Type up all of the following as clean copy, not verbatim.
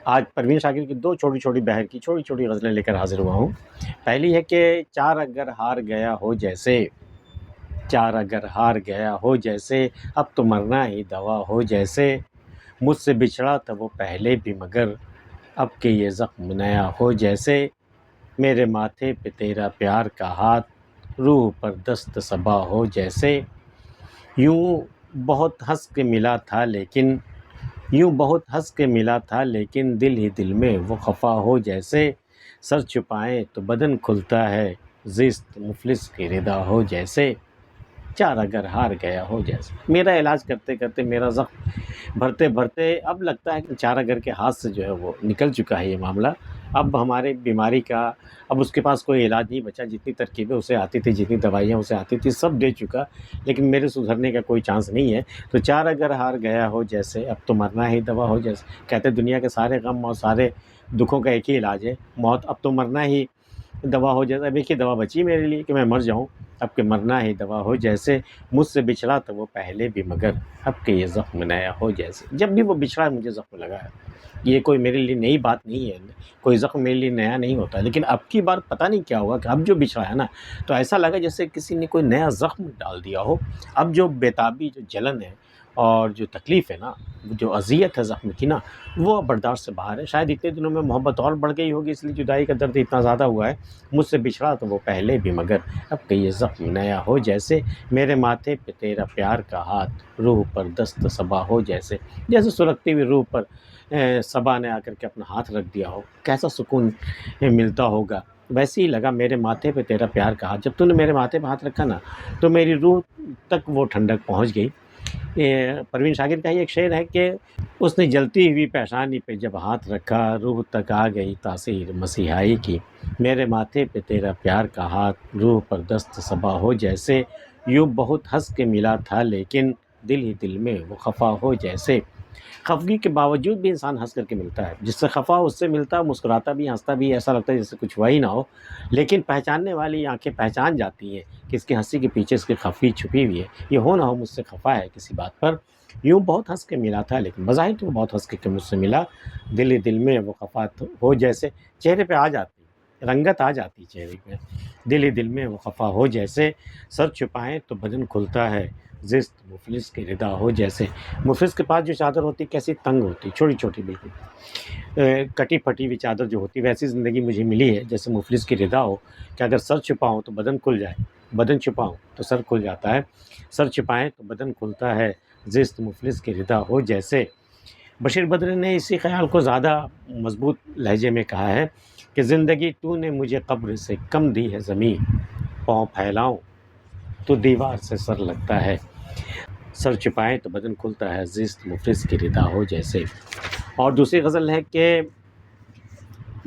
آج پروین شاکر کی دو چھوٹی چھوٹی بہر کی چھوٹی چھوٹی غزلیں لے کر حاضر ہوا ہوں۔ پہلی ہے کہ چار اگر ہار گیا ہو جیسے، چار اگر ہار گیا ہو جیسے، اب تو مرنا ہی دوا ہو جیسے، مجھ سے بچھڑا تھا وہ پہلے بھی مگر اب کہ یہ زخم نیا ہو جیسے، میرے ماتھے پہ تیرا پیار کا ہاتھ، روح پر دست صبا ہو جیسے، یوں بہت ہنس کے ملا تھا لیکن یوں بہت ہنس کے ملا تھا لیکن دل ہی دل میں وہ خفا ہو جیسے، سر چھپائیں تو بدن کھلتا ہے، زیست مفلس کی ردا ہو جیسے، چار اگر ہار گیا ہو جیسے۔ میرا علاج کرتے کرتے، میرا زخم بھرتے بھرتے اب لگتا ہے کہ چار اگر کے ہاتھ سے جو ہے وہ نکل چکا ہے یہ معاملہ۔ اب ہمارے بیماری کا اب اس کے پاس کوئی علاج نہیں بچا، جتنی ترکیبیں اسے آتی تھی، جتنی دوائیاں اسے آتی تھی، سب دے چکا، لیکن میرے سدھرنے کا کوئی چانس نہیں ہے۔ تو چار اگر ہار گیا ہو جیسے، اب تو مرنا ہی دوا ہو جیسے۔ کہتے دنیا کے سارے غم اور سارے دکھوں کا ایک ہی علاج ہے موت، اب تو مرنا ہی دوا ہو جیسے۔ اب ایک ہی دوا بچی میرے لیے کہ میں مر جاؤں، اب کہ مرنا ہی دوا ہو جیسے، مجھ سے بچھڑا تو وہ پہلے بھی مگر اب کہ یہ زخم نیا ہو جیسے۔ جب بھی وہ بچھڑا مجھے زخم لگا ہے، یہ کوئی میرے لیے نئی بات نہیں ہے، کوئی زخم میرے لیے نیا نہیں ہوتا، لیکن اب کی بار پتہ نہیں کیا ہوا کہ اب جو بچھڑا ہے نا، تو ایسا لگا جیسے کسی نے کوئی نیا زخم ڈال دیا ہو۔ اب جو بیتابی، جو جلن ہے اور جو تکلیف ہے نا، جو اذیت ہے زخم کی نا، وہ برداشت سے باہر ہے۔ شاید اتنے دنوں میں محبت اور بڑھ گئی ہوگی، اس لیے جدائی کا درد اتنا زیادہ ہوا ہے۔ مجھ سے بچھڑا تو وہ پہلے بھی مگر اب کہ یہ زخم نیا ہو جیسے، میرے ماتھے پہ تیرا پیار کا ہاتھ، روح پر دست صبا ہو جیسے۔ جیسے سلگتی ہوئی روح پر صبا نے آ کر کے اپنا ہاتھ رکھ دیا ہو، کیسا سکون ملتا ہوگا۔ ویسے ہی لگا میرے ماتھے پہ تیرا پیار کا ہاتھ، جب تو نے میرے ماتھے پہ ہاتھ رکھا نا، تو میری روح تک وہ ٹھنڈک پہنچ گئی۔ پروین شاکر کا ہی ایک شعر ہے کہ اس نے جلتی ہوئی پیشانی پہ جب ہاتھ رکھا، روح تک آ گئی تاثیر مسیحائی کی، میرے ماتھے پہ تیرا پیار کا ہاتھ، روح پر دست صبا ہو جیسے، یوں بہت ہنس کے ملا تھا لیکن دل ہی دل میں وہ خفا ہو جیسے۔ خفگی کے باوجود بھی انسان ہنس کر کے ملتا ہے، جس سے خفا اس سے ملتا ہے، مسکراتا بھی، ہنستا بھی، ایسا لگتا ہے جیسے کچھ ہوا ہی نہ ہو، لیکن پہچاننے والی آنکھیں پہچان جاتی ہیں کہ اس کی ہنسی کے پیچھے اس کی خفگی چھپی ہوئی ہے۔ یہ ہو نہ ہو مجھ سے خفا ہے کسی بات پر، یوں بہت ہنس کے ملا تھا لیکن بظاہر تو وہ بہت ہنس کے مجھ سے ملا، دل ہی دل میں وہ خفا ہو جیسے۔ چہرے پہ آ جاتی، رنگت آ جاتی چہرے پہ، دل ہی دل میں وہ خفا ہو جیسے، سر چھپائیں تو بدن کھلتا ہے، زست مفلس کی ردا ہو جیسے۔ مفلس کے پاس جو چادر ہوتی کیسی تنگ ہوتی، چھوٹی چھوٹی بالکل کٹی پھٹی ہوئی چادر جو ہوتی، ویسی زندگی مجھے ملی ہے جیسے مفلس کی ردا ہو، کہ اگر سر چھپاؤں تو بدن کھل جائے، بدن چھپاؤں تو سر کھل جاتا ہے، سر چھپائیں تو بدن کھلتا ہے، زست مفلس کی ردا ہو جیسے۔ بشیر بدر نے اسی خیال کو زیادہ مضبوط لہجے میں کہا ہے کہ زندگی تو نے مجھے قبر سے کم دی ہے زمین، پاؤں پھیلاؤں تو دیوار سے سر لگتا ہے، سر چھپائیں تو بدن کھلتا ہے، زست مفلس کی ردا ہو جیسے۔ اور دوسری غزل ہے کہ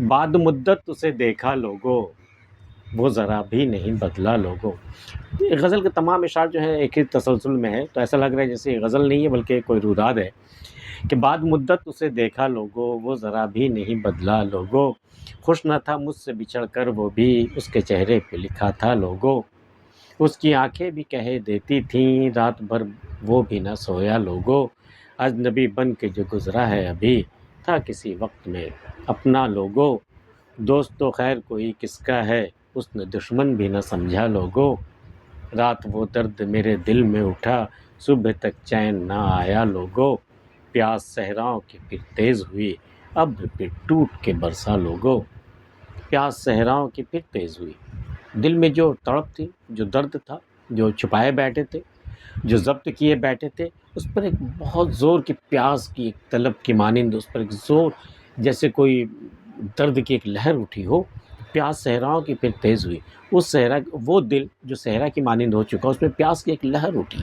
بعد مدت اسے دیکھا لوگوں، وہ ذرا بھی نہیں بدلا لوگوں۔ غزل کے تمام اشعار جو ہے ایک ہی تسلسل میں ہے، تو ایسا لگ رہا ہے جیسے یہ غزل نہیں ہے بلکہ کوئی روداد ہے کہ بعد مدت اسے دیکھا لوگوں، وہ ذرا بھی نہیں بدلا لوگوں، خوش نہ تھا مجھ سے بچھڑ کر وہ بھی، اس کے چہرے پہ لکھا تھا لوگوں، اس کی آنکھیں بھی کہہ دیتی تھیں رات بھر وہ بھی نہ سویا لوگوں، اجنبی بن کے جو گزرا ہے ابھی، تھا کسی وقت میں اپنا لوگوں، دوست تو خیر کوئی کس کا ہے، اس نے دشمن بھی نہ سمجھا لوگوں، رات وہ درد میرے دل میں اٹھا، صبح تک چین نہ آیا لوگوں، پیاس صحراؤں کی پھر تیز ہوئی، ابر پہ ٹوٹ کے برسا لوگوں، پیاس صحراؤں کی پھر تیز ہوئی۔ دل میں جو تڑپ تھی، جو درد تھا، جو چھپائے بیٹھے تھے، جو ضبط کیے بیٹھے تھے، اس پر ایک بہت زور کی پیاس کی ایک طلب کی مانند اس پر ایک زور، جیسے کوئی درد کی ایک لہر اٹھی ہو، پیاس صحراؤں کی پھر تیز ہوئی۔ اس صحرا، وہ دل جو صحرا کی مانند ہو چکا، اس میں پیاس کی ایک لہر اٹھی،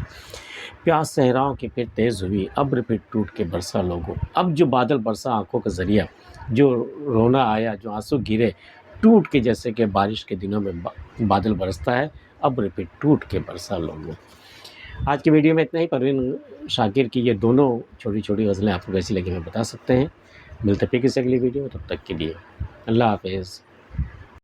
پیاس صحراؤں کی پھر تیز ہوئی، ابر پھر ٹوٹ کے برسا لوگوں۔ اب جو بادل برسا آنکھوں کا ذریعہ، جو رونا آیا، جو آنسو گرے ٹوٹ کے، جیسے کہ بارش کے دنوں میں بادل برستا ہے، ابر پہ ٹوٹ کے برسا لوگوں۔ آج کی ویڈیو میں اتنا ہی۔ پروین شاکر کی یہ دونوں چھوٹی چھوٹی غزلیں آپ کو کیسی لگی میں بتا سکتے ہیں۔ ملتے پھر کسی اگلی ویڈیو، تب تک کے لیے اللہ حافظ۔